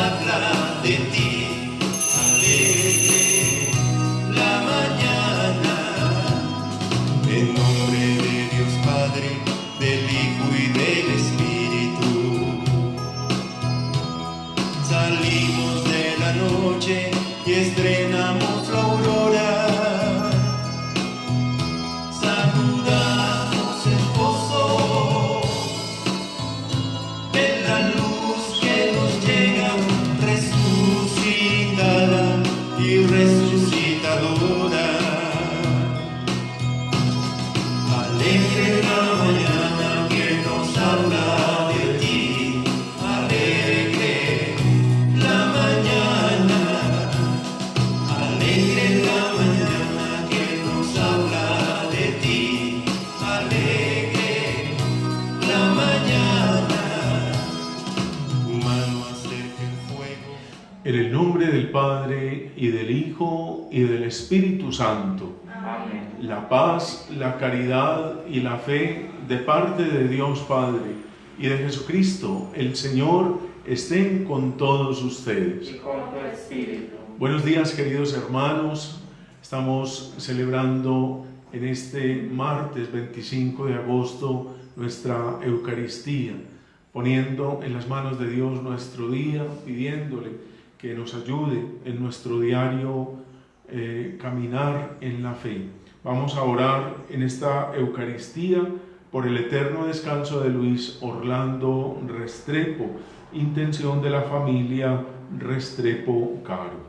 habla de ti. Alegre la mañana, en nombre de Dios Padre, del Hijo y del Espíritu. Salimos de la noche y estrenamos la aurora. Saludamos el gozo de la luz que nos llega, resucitada y resucitadora. Alegre la mañana que nos habla de ti. Alegre la mañana. Alegre la mañana que nos habla de ti. Alegre la mañana. Tu mano acerca el fuego. En el nombre del Padre, y del Hijo, y del Espíritu Santo. Amén. La paz, la caridad y la fe de parte de Dios Padre y de Jesucristo, el Señor, estén con todos ustedes. Y con tu espíritu. Buenos días, queridos hermanos. Estamos celebrando en este martes 25 de agosto nuestra Eucaristía, poniendo en las manos de Dios nuestro día, pidiéndole que nos ayude en nuestro diario caminar en la fe. Vamos a orar en esta Eucaristía por el eterno descanso de Luis Orlando Restrepo, intención de la familia Restrepo Caro.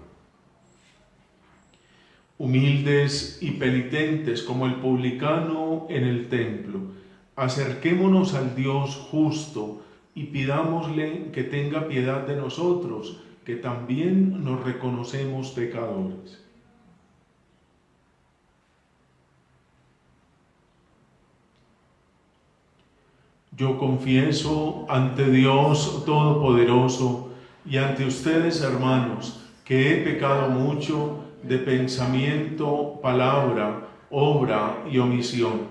Humildes y penitentes como el publicano en el templo, acerquémonos al Dios justo y pidámosle que tenga piedad de nosotros, que también nos reconocemos pecadores. Yo confieso ante Dios Todopoderoso y ante ustedes, hermanos, que he pecado mucho de pensamiento, palabra, obra y omisión,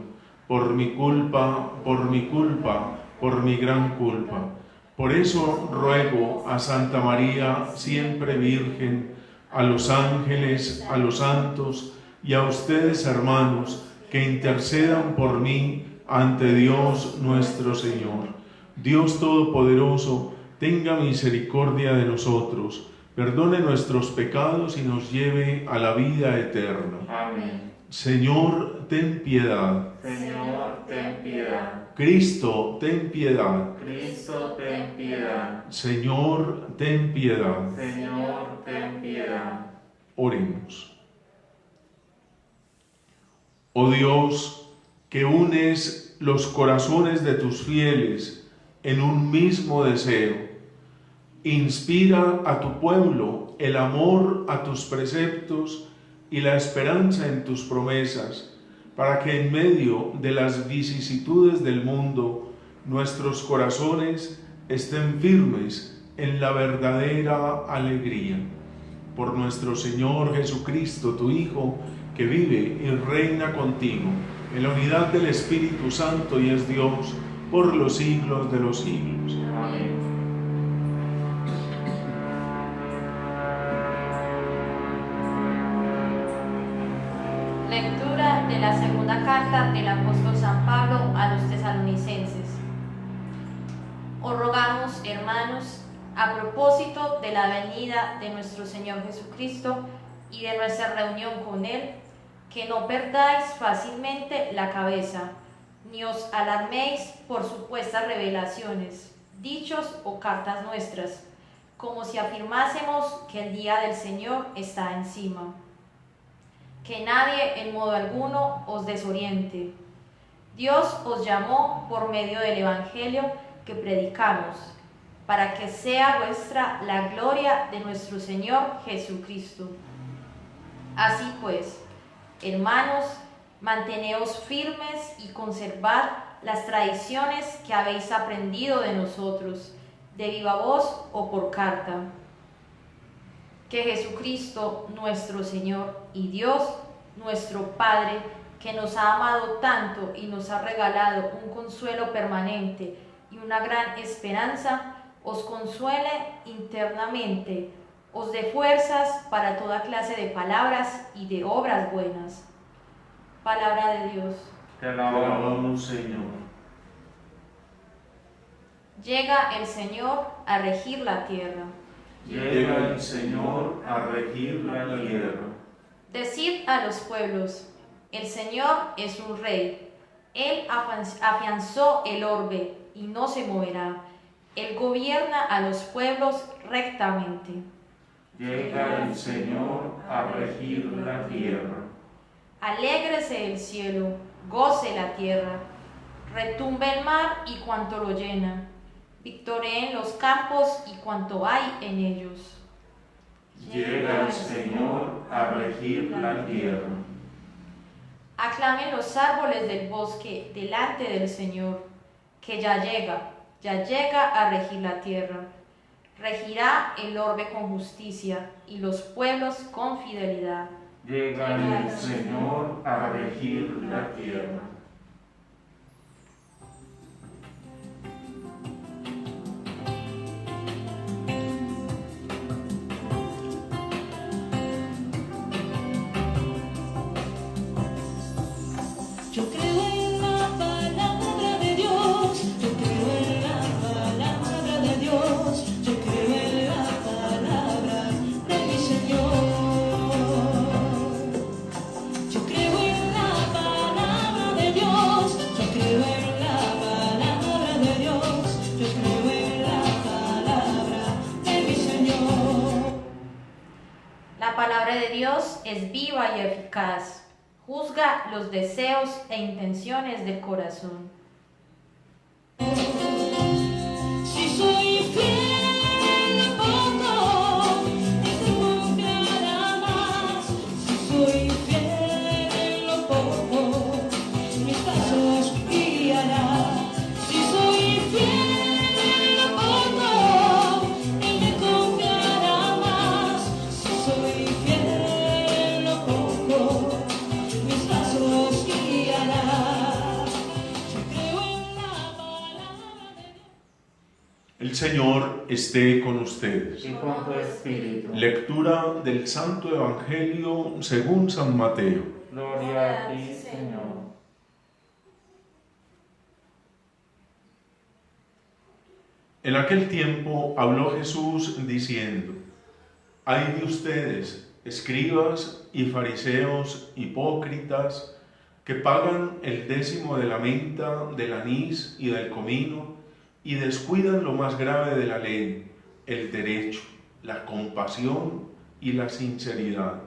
por mi culpa, por mi gran culpa. Por eso ruego a Santa María, siempre Virgen, a los ángeles, a los santos y a ustedes, hermanos, que intercedan por mí ante Dios nuestro Señor. Dios Todopoderoso, tenga misericordia de nosotros, perdone nuestros pecados y nos lleve a la vida eterna. Amén. Señor, ten piedad. Señor, ten piedad. Cristo, ten piedad. Cristo, ten piedad. Señor, ten piedad. Señor, ten piedad. Oremos. Oh Dios, que unes los corazones de tus fieles en un mismo deseo, inspira a tu pueblo el amor a tus preceptos y la esperanza en tus promesas, para que en medio de las vicisitudes del mundo nuestros corazones estén firmes en la verdadera alegría. Por nuestro Señor Jesucristo, tu Hijo, que vive y reina contigo en la unidad del Espíritu Santo y es Dios por los siglos de los siglos. Amén. Lectura de la segunda carta del apóstol San Pablo a los tesalonicenses. Os rogamos, hermanos, a propósito de la venida de nuestro Señor Jesucristo y de nuestra reunión con Él, que no perdáis fácilmente la cabeza, ni os alarméis por supuestas revelaciones, dichos o cartas nuestras, como si afirmásemos que el día del Señor está encima. Que nadie en modo alguno os desoriente. Dios os llamó por medio del Evangelio que predicamos, para que sea vuestra la gloria de nuestro Señor Jesucristo. Así pues, hermanos, manteneos firmes y conservad las tradiciones que habéis aprendido de nosotros, de viva voz o por carta. Que Jesucristo, nuestro Señor, y Dios, nuestro Padre, que nos ha amado tanto y nos ha regalado un consuelo permanente y una gran esperanza, os consuele internamente, os dé fuerzas para toda clase de palabras y de obras buenas. Palabra de Dios. Te Te alabamos. alabamos, Señor. Llega el Señor a regir la tierra. Llega el Señor a regir la tierra. Decid a los pueblos, el Señor es un rey. Él afianzó el orbe y no se moverá. Él gobierna a los pueblos rectamente. Llega el Señor a regir la tierra. Alégrese el cielo, goce la tierra, retumbe el mar y cuanto lo llena, victoreen los campos y cuanto hay en ellos. Llega el Señor a regir la tierra. Aclamen los árboles del bosque delante del Señor, que ya llega a regir la tierra. Regirá el orbe con justicia y los pueblos con fidelidad. Llega el Señor a regir la tierra. Yo creo en la palabra de Dios, yo creo en la palabra de Dios, yo creo en la palabra de mi Señor. Yo creo en la palabra de Dios, yo creo en la palabra de Dios, yo creo en la palabra de mi Señor. La palabra de Dios es viva y eficaz. Juzga los deseos e intenciones del corazón. Si soy fiel en poco, este confiará más. Si soy fiel en lo poco, mis pasos guiará. Si soy fiel en lo poco, él me confiará más. Si soy fiel en lo poco, mis pasos guiará. Yo creo en la palabra de Dios. El Señor esté con ustedes. Y con tu espíritu. Lectura del Santo Evangelio según San Mateo. Gloria a ti, Señor. En aquel tiempo habló Jesús diciendo: Ay de ustedes, escribas y fariseos hipócritas, que pagan el décimo de la menta, del anís y del comino, y descuidan lo más grave de la ley, el derecho, la compasión y la sinceridad.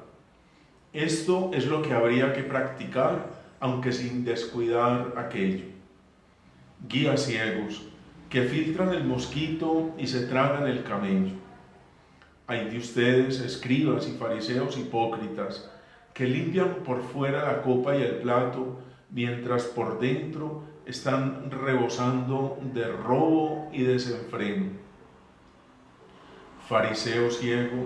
Esto es lo que habría que practicar, aunque sin descuidar aquello. Guías ciegos, que filtran el mosquito y se tragan el camello. Ay de ustedes, escribas y fariseos hipócritas, que limpian por fuera la copa y el plato, mientras por dentro están rebosando de robo y desenfreno. Fariseo ciego,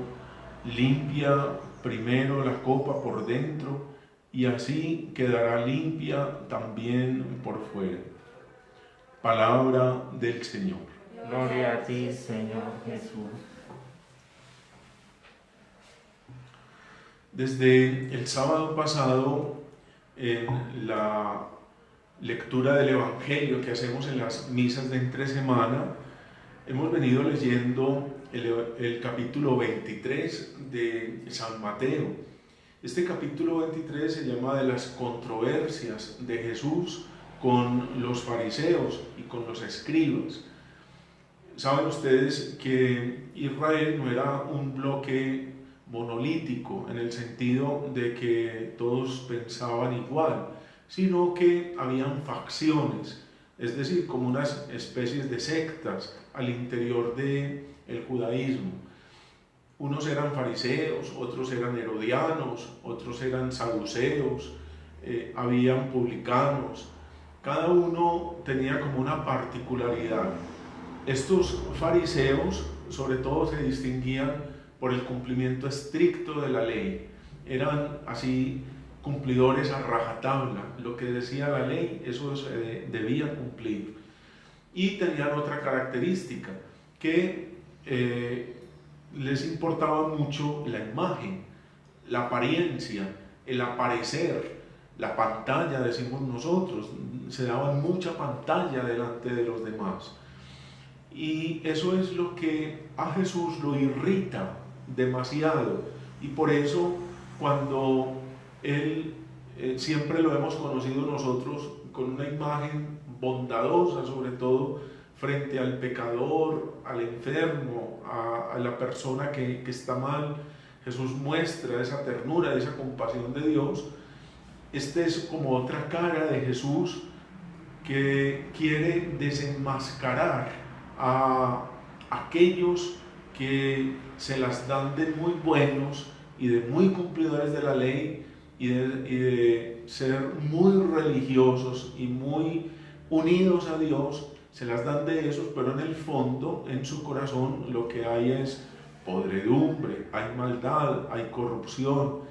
limpia primero la copa por dentro, y así quedará limpia también por fuera. Palabra del Señor. Gloria a ti, Señor Jesús. Desde el sábado pasado, en la lectura del Evangelio que hacemos en las misas de entre semana, hemos venido leyendo el capítulo 23 de San Mateo. Este capítulo 23 se llama de las controversias de Jesús con los fariseos y con los escribas. Saben ustedes que Israel no era un bloque monolítico en el sentido de que todos pensaban igual, sino que habían facciones, es decir, como unas especies de sectas al interior del judaísmo. Unos eran fariseos, otros eran herodianos, otros eran saduceos, habían publicanos. Cada uno tenía como una particularidad. Estos fariseos sobre todo se distinguían por el cumplimiento estricto de la ley. Eran así cumplidores a rajatabla. Lo que decía la ley, eso se debía cumplir. Y tenían otra característica, que les importaba mucho la imagen, la apariencia, el aparecer, la pantalla, decimos nosotros. Se daban mucha pantalla delante de los demás. Y eso es lo que a Jesús lo irrita demasiado. Y por eso cuando Él, siempre lo hemos conocido nosotros con una imagen bondadosa, sobre todo frente al pecador, al enfermo, a la persona que está mal, Jesús muestra esa ternura, esa compasión de Dios. Esta es como otra cara de Jesús que quiere desenmascarar a aquellos que se las dan de muy buenos y de muy cumplidores de la ley y de ser muy religiosos y muy unidos a Dios. Se las dan de esos, pero en el fondo, en su corazón, lo que hay es podredumbre, hay maldad, hay corrupción,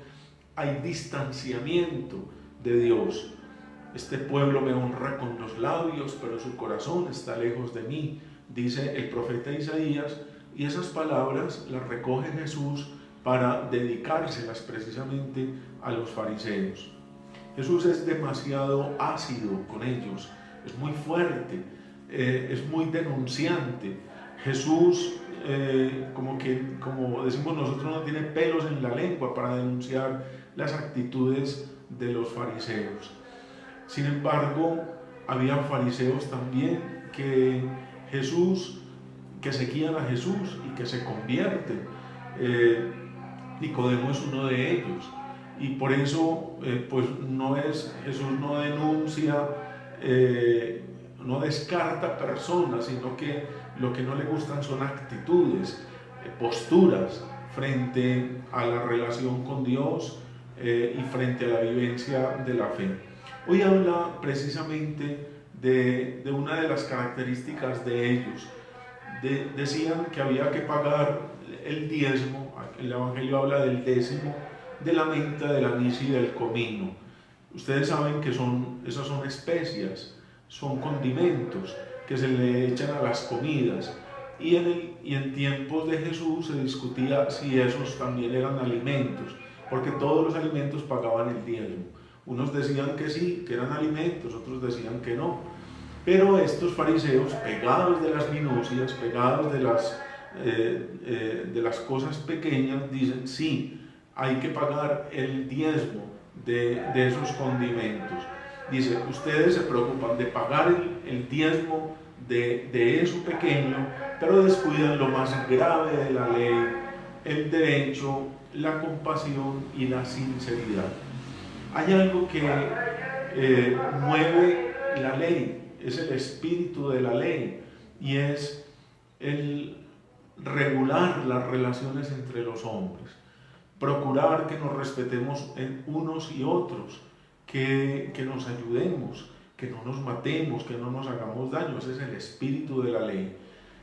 hay distanciamiento de Dios. Este pueblo me honra con los labios, pero su corazón está lejos de mí, dice el profeta Isaías, y esas palabras las recoge Jesús para dedicárselas precisamente a los fariseos. Jesús es demasiado ácido con ellos, es muy fuerte, es muy denunciante. Jesús, como decimos nosotros, no tiene pelos en la lengua para denunciar las actitudes de los fariseos. Sin embargo, había fariseos también que seguían a Jesús y que se convierten. Nicodemo es uno de ellos, y por eso Jesús no denuncia, no descarta personas, sino que lo que no le gustan son actitudes, posturas frente a la relación con Dios y frente a la vivencia de la fe. Hoy habla precisamente de una de las características de ellos. Decían que había que pagar el diezmo. El Evangelio habla del décimo, de la menta, del anís y del comino. Ustedes saben que esas son especias, son condimentos que se le echan a las comidas. Y en tiempos de Jesús se discutía si esos también eran alimentos, porque todos los alimentos pagaban el diezmo. Unos decían que sí, que eran alimentos, otros decían que no. Pero estos fariseos, pegados de las minucias, pegados de las cosas pequeñas, dicen sí, hay que pagar el diezmo de esos condimentos. Dice, ustedes se preocupan de pagar el diezmo de eso pequeño, pero descuidan lo más grave de la ley, el derecho, la compasión y la sinceridad. Hay algo que mueve la ley, es el espíritu de la ley, y es el regular las relaciones entre los hombres, procurar que nos respetemos en unos y otros, que nos ayudemos, que no nos matemos, que no nos hagamos daño. Ese es el espíritu de la ley.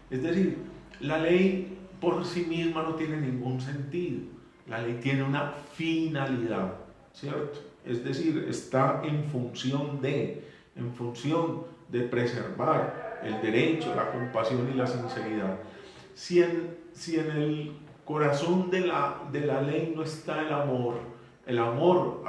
Es decir, la ley por sí misma no tiene ningún sentido. La ley tiene una finalidad, ¿cierto? Es decir, está en función de preservar el derecho, la compasión y la sinceridad. Si en el corazón de la ley no está el amor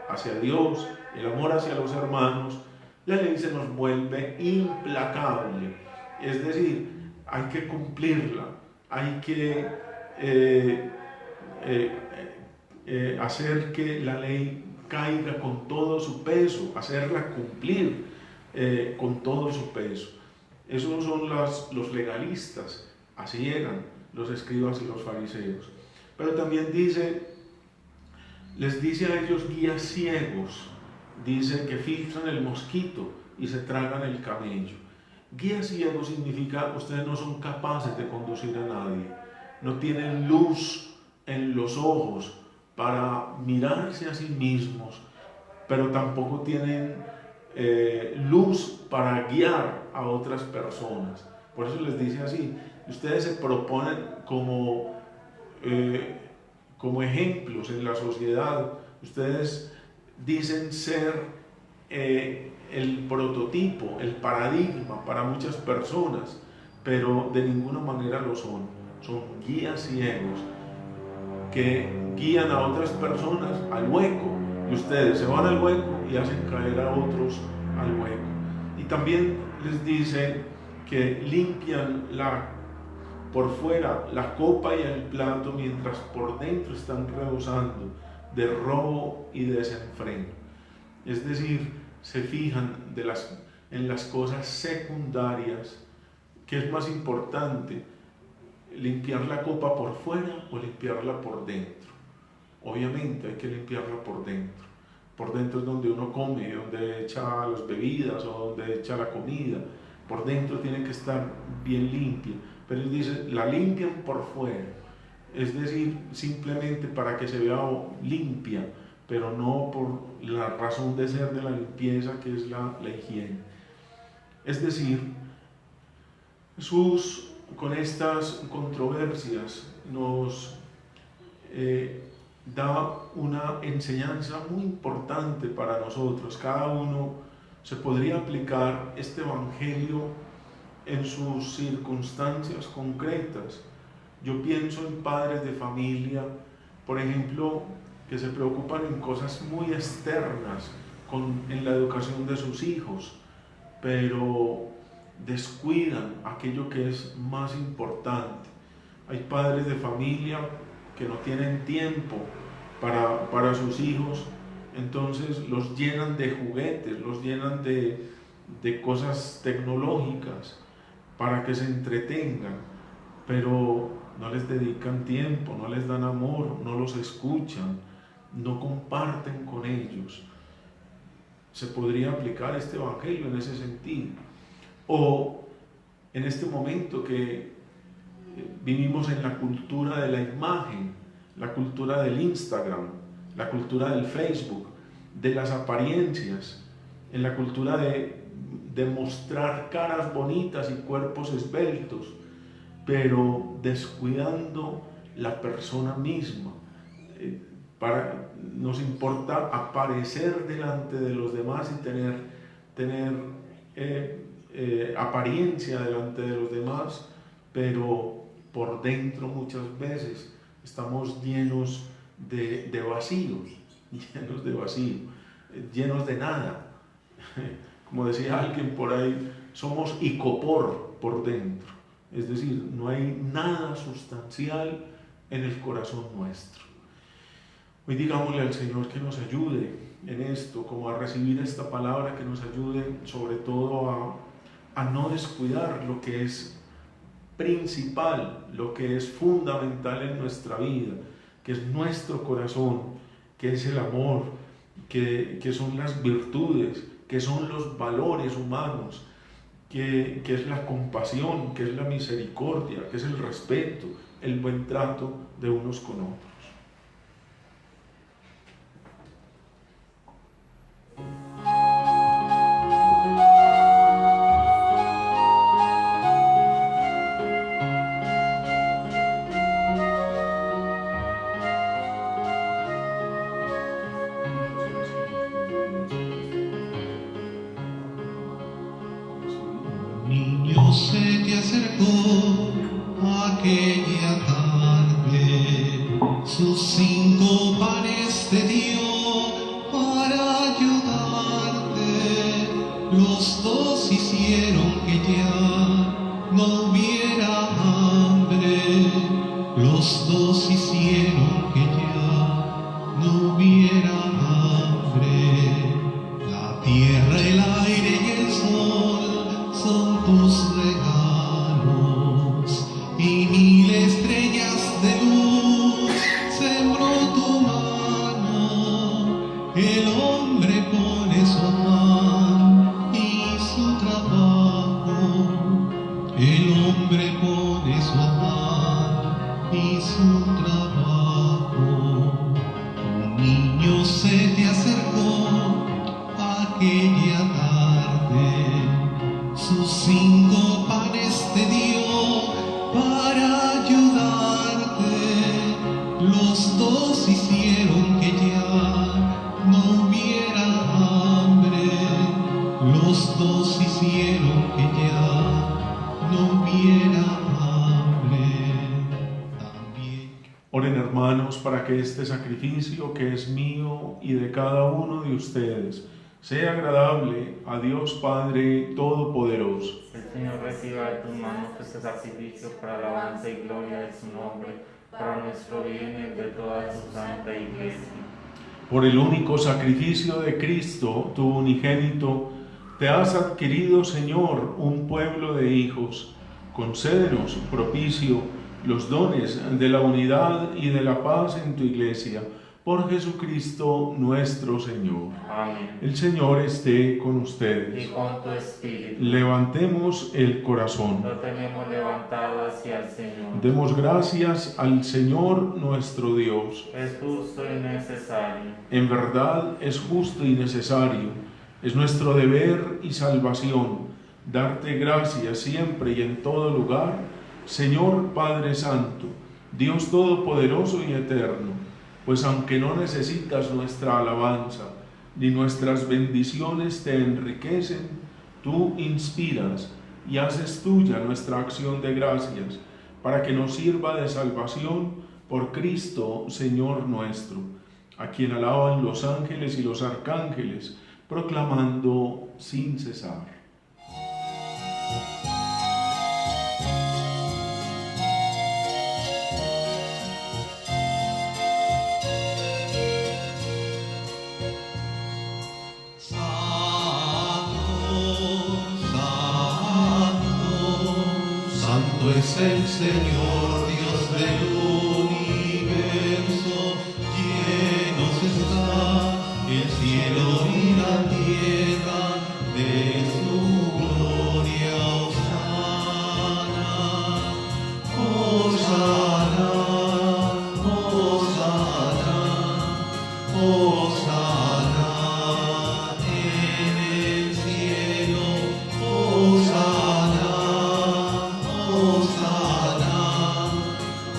hacia Dios, el amor hacia los hermanos, la ley se nos vuelve implacable. Es decir, hay que cumplirla, hay que hacer que la ley caiga con todo su peso, hacerla cumplir con todo su peso. Esos son los legalistas, así eran los escribas y los fariseos. Pero también les dice a ellos guías ciegos, dice que filtran el mosquito y se tragan el camello. Guías ciegos significa ustedes no son capaces de conducir a nadie, no tienen luz en los ojos para mirarse a sí mismos, pero tampoco tienen luz para guiar a otras personas. Por eso les dice así, ustedes se proponen como ejemplos en la sociedad, ustedes dicen ser el prototipo, el paradigma para muchas personas, pero de ninguna manera lo son. Son guías ciegos que guían a otras personas al hueco, y ustedes se van al hueco y hacen caer a otros al hueco. Y también les dice que limpian por fuera la copa y el plato, mientras por dentro están rebosando de robo y de desenfreno. Es decir, se fijan en las cosas secundarias. ¿Qué es más importante? ¿Limpiar la copa por fuera o limpiarla por dentro? Obviamente hay que limpiarla por dentro. Por dentro es donde uno come, donde echa las bebidas o donde echa la comida. Por dentro tiene que estar bien limpia. Pero él dice, la limpian por fuera. Es decir, simplemente para que se vea limpia, pero no por la razón de ser de la limpieza, que es la higiene. Es decir, Jesús con estas controversias nos da una enseñanza muy importante para nosotros. Cada uno se podría aplicar este evangelio en sus circunstancias concretas. Yo pienso en padres de familia, por ejemplo, que se preocupan en cosas muy externas en la educación de sus hijos, pero descuidan aquello que es más importante. Hay padres de familia que no tienen tiempo para sus hijos, entonces los llenan de juguetes, los llenan de cosas tecnológicas para que se entretengan, pero no les dedican tiempo, no les dan amor, no los escuchan, no comparten con ellos. Se podría aplicar este evangelio en ese sentido. O en este momento que vivimos en la cultura de la imagen, la cultura del Instagram, la cultura del Facebook, de las apariencias, en la cultura de mostrar caras bonitas y cuerpos esbeltos, pero descuidando la persona misma. Nos importa aparecer delante de los demás y tener apariencia delante de los demás, pero por dentro muchas veces estamos llenos de vacíos, llenos de nada. Como decía alguien por ahí, somos icopor por dentro, es decir, no hay nada sustancial en el corazón nuestro. Hoy digámosle al Señor que nos ayude en esto, como a recibir esta palabra, que nos ayude sobre todo a no descuidar lo que es principal, lo que es fundamental en nuestra vida, que es nuestro corazón, que es el amor, que son las virtudes, que son los valores humanos, que es la compasión, que es la misericordia, que es el respeto, el buen trato de unos con otros. Se te acercó aquella tarde, sus 5 panes te dio para ayudarte. Los 2 hicieron que ya no hubiera hambre. Los 2 hicieron que ya no hubiera hambre. La tierra, el aire y el sol son tus regalos, y 1000 estrellas de luz sembró tu mano. El hombre pone su afán y su trabajo, el hombre pone su afán y su trabajo. Un niño se te acercó aquella tarde, sus 5 panes te dio para ayudarte. Los 2 hicieron que ya no hubiera hambre. Los 2 hicieron que ya no hubiera Oren, hermanos, para que este sacrificio que es mío y de cada uno de ustedes sea agradable a Dios Padre Todopoderoso. El Señor reciba de tus manos este sacrificio para la alabanza y gloria de su nombre, para nuestro bien y el de toda su santa iglesia. Por el único sacrificio de Cristo, tu unigénito, te has adquirido, Señor, un pueblo de hijos. Concédenos, propicio, los dones de la unidad y de la paz en tu iglesia, por Jesucristo nuestro Señor. Amén. El Señor esté con Y ustedes. con tu espíritu. Levantemos el corazón. Lo tenemos levantado hacia el Señor. Demos gracias al Señor nuestro Dios. Es justo y necesario. En verdad es justo y necesario, es nuestro deber y salvación, darte gracias siempre y en todo lugar, Señor Padre Santo, Dios Todopoderoso y Eterno, pues aunque no necesitas nuestra alabanza, ni nuestras bendiciones te enriquecen, tú inspiras y haces tuya nuestra acción de gracias, para que nos sirva de salvación por Cristo, Señor nuestro, a quien alaban los ángeles y los arcángeles, proclamando sin cesar. Santo es el Señor, Dios del universo, llenos está el cielo y la tierra de su gloria. Hosana, Hosana, Hosana, Hosana en el cielo, Hosana. Hosana,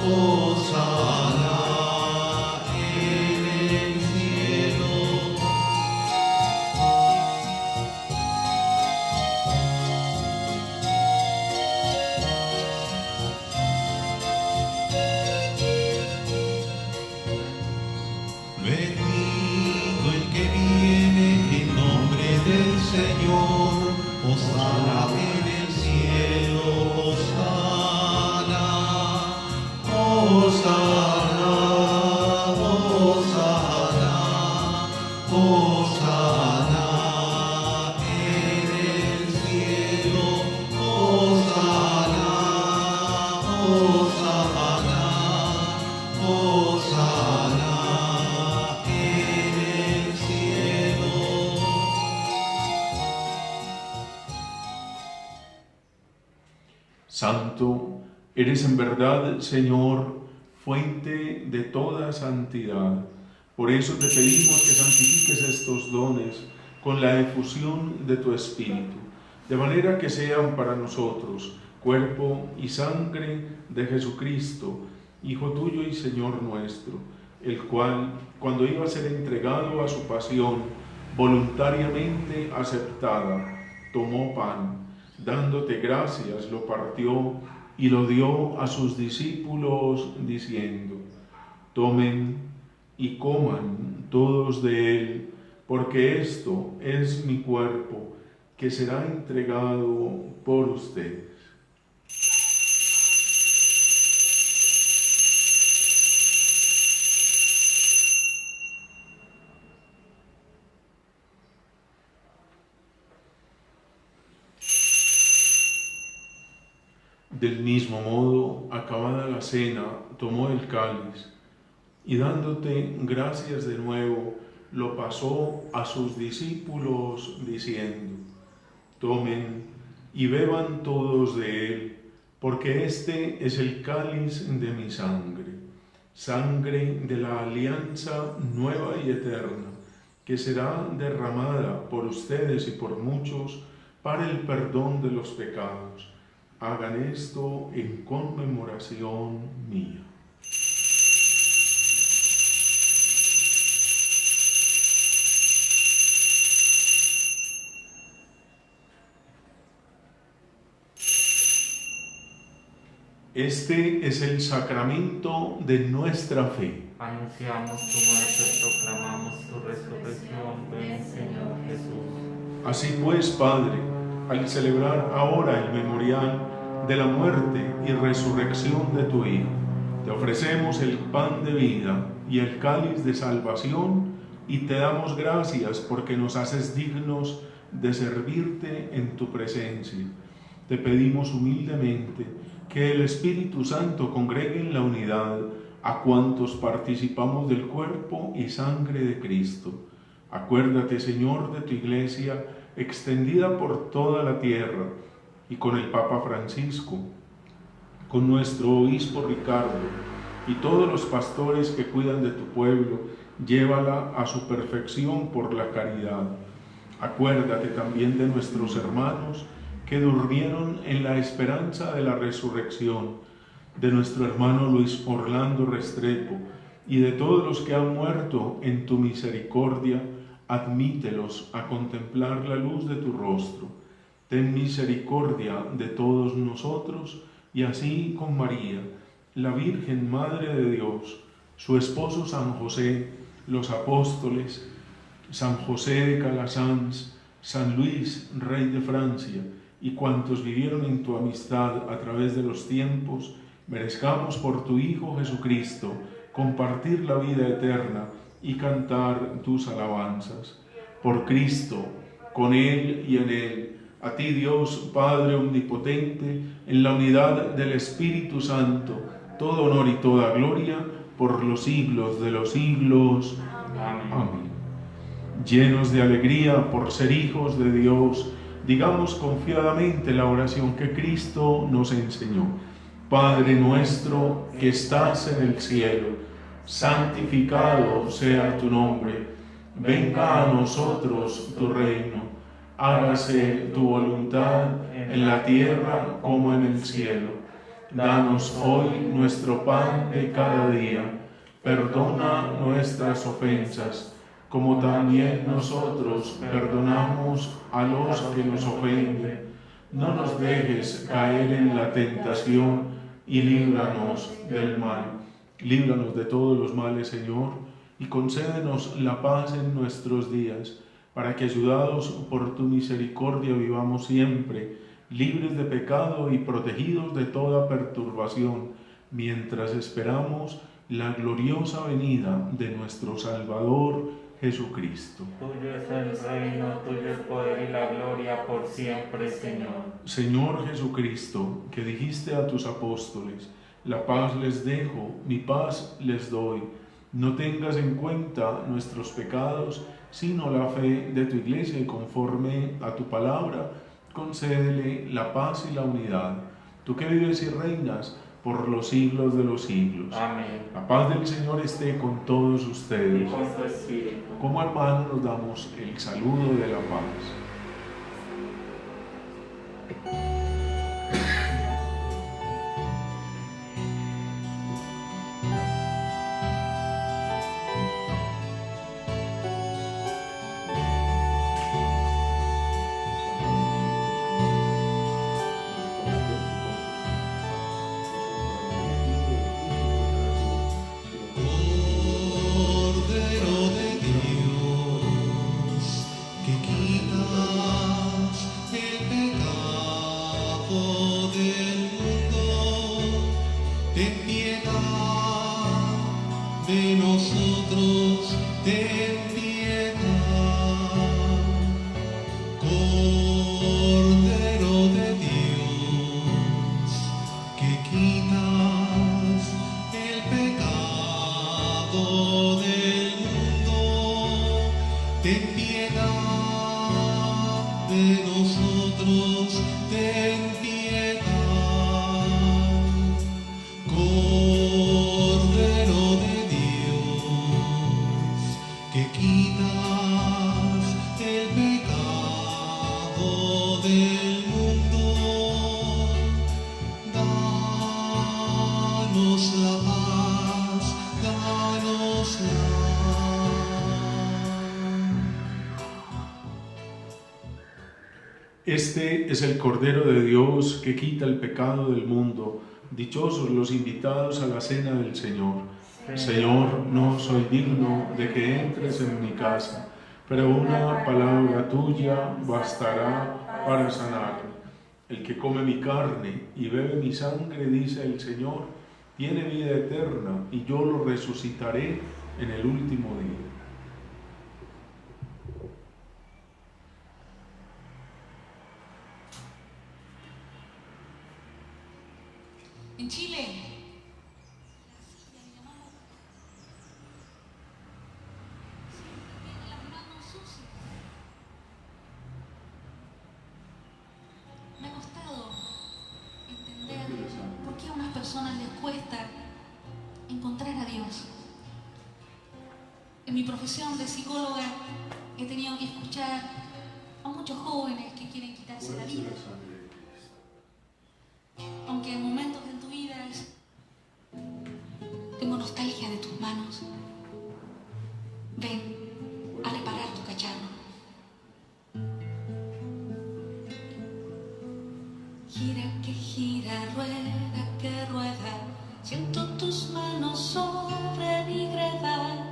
Hosana en el cielo. Bendito el que viene en nombre del Señor, Hosana en el cielo, Hosana, Hosana, Hosana, Hosana en el cielo, Hosana, Hosana, Hosana en el cielo. Santo, eres en verdad, Señor, fuente de toda santidad. Por eso te pedimos que santifiques estos dones con la efusión de tu Espíritu, de manera que sean para nosotros cuerpo y sangre de Jesucristo, Hijo tuyo y Señor nuestro, el cual, cuando iba a ser entregado a su pasión, voluntariamente aceptada, tomó pan, dándote gracias, lo partió y lo dio a sus discípulos, diciendo: tomen y coman todos de él, porque esto es mi cuerpo, que será entregado por ustedes. Del mismo modo, acabada la cena, tomó el cáliz y dándote gracias de nuevo, lo pasó a sus discípulos diciendo: tomen y beban todos de él, porque este es el cáliz de mi sangre, sangre de la alianza nueva y eterna, que será derramada por ustedes y por muchos para el perdón de los pecados. Hagan esto en conmemoración mía. Este es el sacramento de nuestra fe. Anunciamos tu muerte, proclamamos tu resurrección. Ven, Señor Jesús. Así pues, Padre, al celebrar ahora el memorial de la muerte y resurrección de tu Hijo, te ofrecemos el pan de vida y el cáliz de salvación y te damos gracias porque nos haces dignos de servirte en tu presencia. Te pedimos humildemente que el Espíritu Santo congregue en la unidad a cuantos participamos del cuerpo y sangre de Cristo. Acuérdate, Señor, de tu Iglesia extendida por toda la tierra y con el Papa Francisco, con nuestro obispo Ricardo y todos los pastores que cuidan de tu pueblo, llévala a su perfección por la caridad. Acuérdate también de nuestros hermanos que durmieron en la esperanza de la resurrección, de nuestro hermano Luis Orlando Restrepo y de todos los que han muerto en tu misericordia. Admítelos a contemplar la luz de tu rostro. Ten misericordia de todos nosotros y así con María, la Virgen Madre de Dios, su esposo San José, los apóstoles, San José de Calasanz, San Luis, Rey de Francia, y cuantos vivieron en tu amistad a través de los tiempos, merezcamos por tu Hijo Jesucristo compartir la vida eterna y cantar tus alabanzas. Por Cristo, con Él y en Él, a ti Dios Padre Omnipotente, en la unidad del Espíritu Santo, todo honor y toda gloria por los siglos de los siglos. Amén. Llenos de alegría por ser hijos de Dios, digamos confiadamente la oración que Cristo nos enseñó. Padre nuestro que estás en el cielo, santificado sea tu nombre. Venga a nosotros tu reino. Hágase tu voluntad en la tierra como en el cielo. Danos hoy nuestro pan de cada día. Perdona nuestras ofensas, como también nosotros perdonamos a los que nos ofenden. No nos dejes caer en la tentación y líbranos del mal. Líbranos de todos los males, Señor, y concédenos la paz en nuestros días, para que, ayudados por tu misericordia, vivamos siempre libres de pecado y protegidos de toda perturbación, mientras esperamos la gloriosa venida de nuestro Salvador Jesucristo. Tuyo es el reino, tuyo el poder y la gloria por siempre, Señor. Señor Jesucristo, que dijiste a tus apóstoles: la paz les dejo, mi paz les doy. No tengas en cuenta nuestros pecados, sino la fe de tu Iglesia, y conforme a tu palabra, concédele la paz y la unidad. Tú que vives y reinas por los siglos de los siglos. Amén. La paz del Señor esté con todos Y ustedes. con tu espíritu. Como hermanos nos damos el saludo de la paz. Cordero de Dios, que quitas el pecado del mundo, ten piedad de nosotros, ten piedad. Cordero de Dios, que quitas el pecado del mundo, ten piedad de nosotros, ten piedad. Cordero de Dios, que quitas el pecado del mundo, danos la paz, danos la. Este es el Cordero de Dios que quita el pecado del mundo. Dichosos los invitados a la cena del Señor. Señor, no soy digno de que entres en mi casa, pero una palabra tuya bastará para sanarme. El que come mi carne y bebe mi sangre, dice el Señor, tiene vida eterna, y yo lo resucitaré en el último día. En Chile, las manos sucias. Me ha costado entender por qué a unas personas les cuesta encontrar a Dios. En mi profesión de psicóloga he tenido que escuchar a muchos jóvenes que quieren quitarse la vida. Aunque en momentos en tu vida tengo nostalgia de tus manos. Ven a reparar tu cacharro. Gira que gira, rueda que rueda. Siento tus manos sobre mi greda.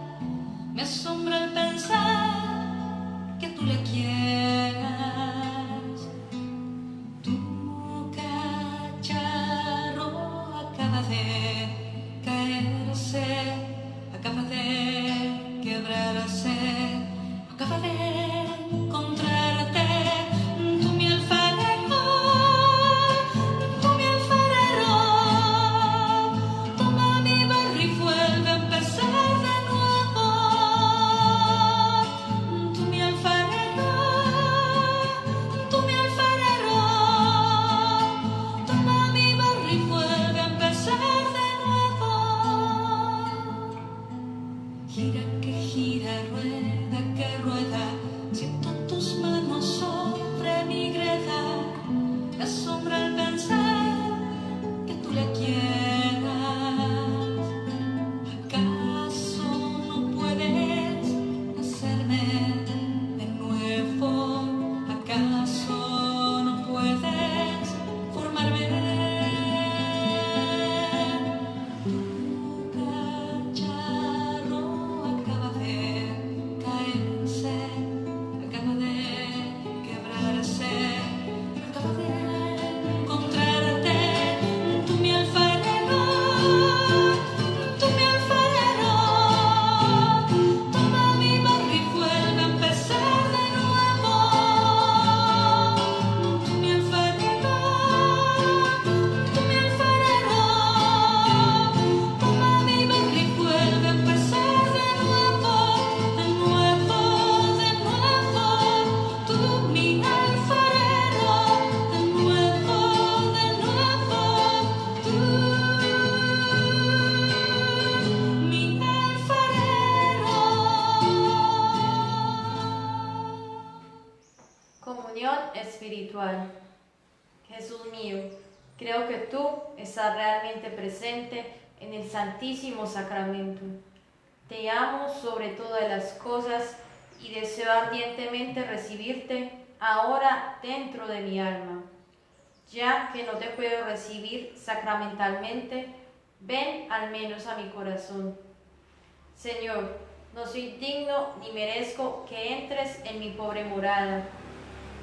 Me asombra el pensar que tú le quieras. Tu cacharro acaba de caerse, acaba de quebrarse, acaba de encontrarte. Tú mi alfarero, toma mi barro y vuelve a empezar de nuevo. Tú mi alfarero, toma mi barro y vuelve a empezar de nuevo. Gira que gira, rueda que rueda, siento tus manos sobre mi greda. Me asombra el pensar que tú le quieras. ¿Acaso no puedes hacerme de nuevo? ¿Acaso no puedes formarme? Tu cacharro acaba de caerse, acaba de quebrarse, acaba de encontrarte. Tú mi alfarero, toma mi barro y vuelve a empezar de nuevo. Tú mi alfarero, toma mi barro y vuelve a empezar de nuevo, de nuevo, de nuevo. Tú mi alfarero, de nuevo, tú mi alfarero. Comunión espiritual. Jesús mío, creo que tú estás realmente presente en el Santísimo Sacramento. Te amo sobre todas las cosas y deseo ardientemente recibirte ahora dentro de mi alma. Ya que no te puedo recibir sacramentalmente, ven al menos a mi corazón. Señor, no soy digno ni merezco que entres en mi pobre morada,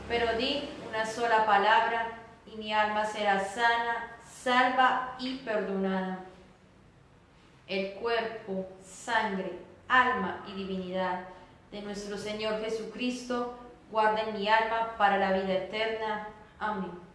pero di una sola palabra y mi alma será sana, salva y perdonada. El cuerpo, sangre, alma y divinidad de nuestro Señor Jesucristo guarden mi alma para la vida eterna. Amén.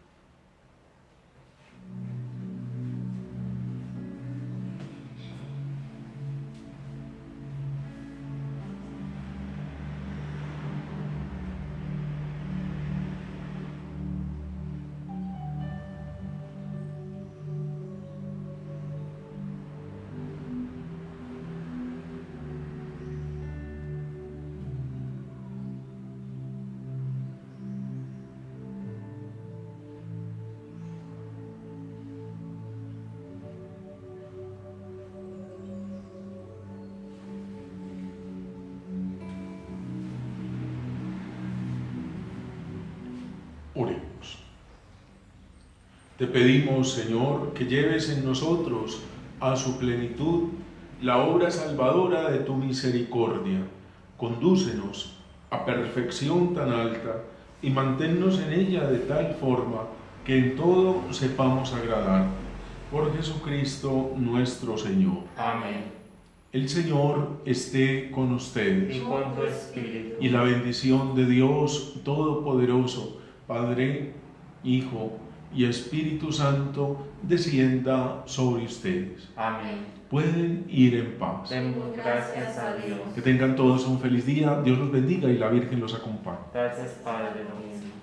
Te pedimos, Señor, que lleves en nosotros a su plenitud la obra salvadora de tu misericordia. Condúcenos a perfección tan alta y manténnos en ella de tal forma que en todo sepamos agradar. Por Jesucristo nuestro Señor. Amén. El Señor esté con ustedes. Y con tu espíritu. Y la bendición de Dios Todopoderoso, Padre, Hijo y Espíritu Santo, descienda sobre ustedes. Amén. Pueden ir en paz. Demos gracias a Dios. Que tengan todos un feliz día. Dios los bendiga y la Virgen los acompañe. Gracias, Padre, lo mismo.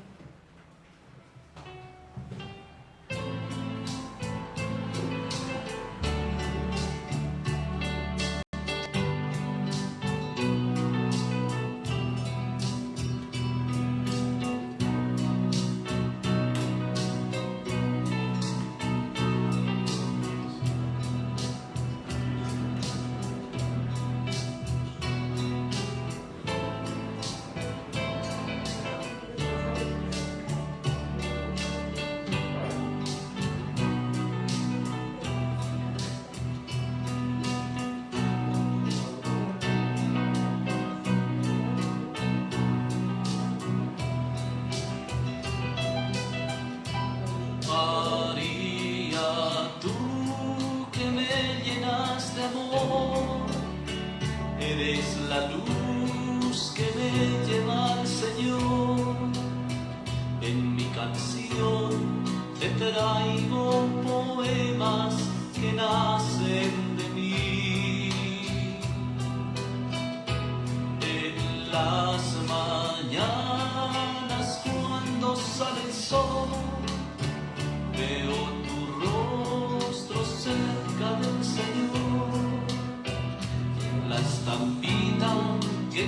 María, tú que me llenas de amor, eres la luz que me lleva al Señor. En mi canción te traigo poemas que nacen de mí. En las mañanas cuando sale el sol, veo tu rostro cerca del Señor, la estampita que